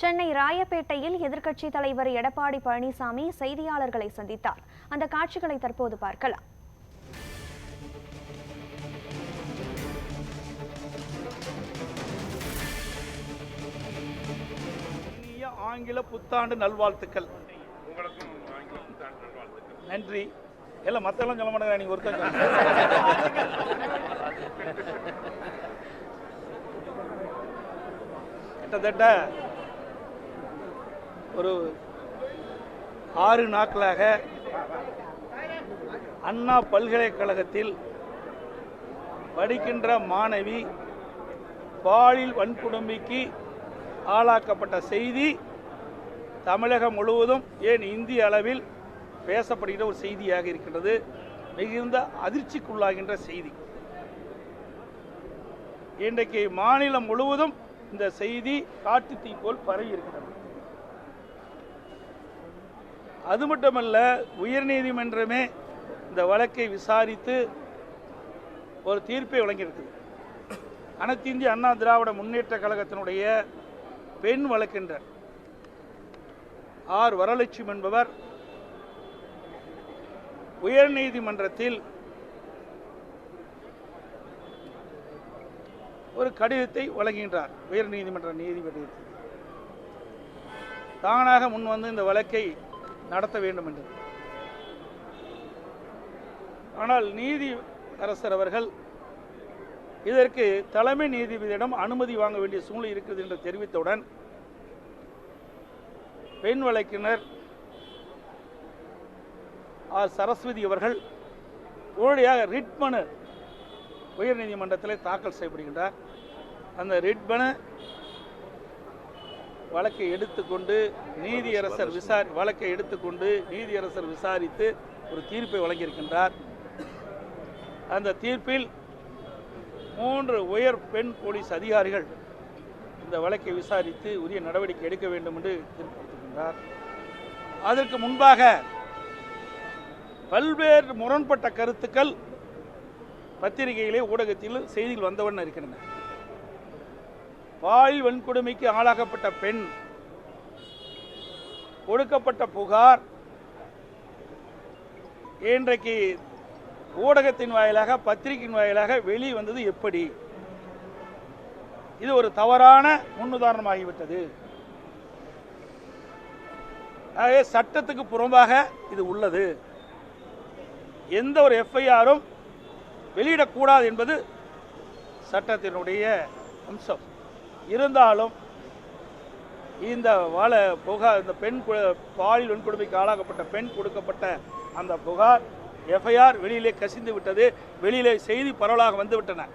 சென்னை ராயப்பேட்டையில் எதிர்க்கட்சித் தலைவர் எடப்பாடி பழனிசாமி செய்தியாளர்களை சந்தித்தார். அந்த காட்சிகளை தற்போது பார்க்கலாம். ஆங்கில புத்தாண்டு நல்வாழ்த்துக்கள். நன்றி. எல்லாம் மத்தெல்லாம் சொல்ல மாட்டேங்க, நீங்க ஒருத்தர் கிட்டத்தட்ட ஒரு 6 நாட்களாக அண்ணா பல்கலைக்கழகத்தில் படிக்கின்ற மாணவி பாலியல் வன்கொடுமைக்கு ஆளாக்கப்பட்ட செய்தி தமிழகம் முழுவதும், ஏன் இந்திய அளவில் பேசப்படுகிற ஒரு செய்தியாக இருக்கின்றது. மிகுந்த அதிர்ச்சிக்குள்ளாகின்ற செய்தி. இன்றைக்கு மாநிலம் முழுவதும் இந்த செய்தி காட்டுத்தீ போல் பரவி இருக்கிறது. அது மட்டுமல்ல, உயர்நீதிமன்றமே இந்த வழக்கை விசாரித்து ஒரு தீர்ப்பை வழங்கியிருக்குது. அனைத்து இந்திய அண்ணா திராவிட முன்னேற்ற கழகத்தினுடைய பெண் வழக்கறிஞர் ஆர் வரலட்சுமி என்பவர் உயர்நீதிமன்றத்தில் ஒரு கடிதத்தை வழங்குகின்றார். உயர்நீதிமன்ற நீதிபதி தானாக முன்வந்து இந்த வழக்கை நடத்த வேண்டும் என்று. ஆனால் நீதி அரசர் அவர்கள் இதற்கு தலைமை நீதிபதியிடம் அனுமதி வாங்க வேண்டிய சூழ்நிலை இருக்கிறது என்று தெரிவித்தவுடன் பெண் வழக்கினர் ஆர் சரஸ்வதி அவர்கள் உடனடியாக ரிட் மனு உயர்நீதிமன்றத்தில் தாக்கல் செய்யப்படுகின்றார். அந்த ரிட் மனு வழக்கை எடுத்துக்கொண்டு நீதியரசர் விசாரித்து ஒரு தீர்ப்பை வழங்கியிருக்கின்றார். அந்த தீர்ப்பில் 3 உயர் பெண் போலீஸ் அதிகாரிகள் இந்த வழக்கை விசாரித்து உரிய நடவடிக்கை எடுக்க வேண்டும் என்று தீர்ப்பளித்திருக்கின்றார். அதற்கு முன்பாக பல்வேறு முரண்பட்ட கருத்துக்கள் பத்திரிகைகளே ஊடகத்தில் செய்திகள் வந்தவண்ண இருக்கின்றன. பாலியல் வன்கொடுமைக்கு ஆளாகப்பட்ட பெண் கொடுக்கப்பட்ட புகார் இன்றைக்கு ஊடகத்தின் வாயிலாக, பத்திரிகையின் வாயிலாக வெளிவந்தது எப்படி? இது ஒரு தவறான முன்னுதாரணமாகிவிட்டது. ஆகவே சட்டத்துக்கு புறம்பாக இது உள்ளது. எந்த ஒரு எஃப்ஐஆரும் வெளியிடக்கூடாது என்பது சட்டத்தினுடைய அம்சம். இருந்தாலும் இந்த பெண் பாலியல் வன்கொடுமைக்கு ஆளாகப்பட்ட பெண் கொடுக்கப்பட்ட அந்த புகார் எஃப்ஐஆர் வெளியிலே கசிந்து விட்டது. வெளியிலே செய்தி பரவலாக வந்துவிட்டன.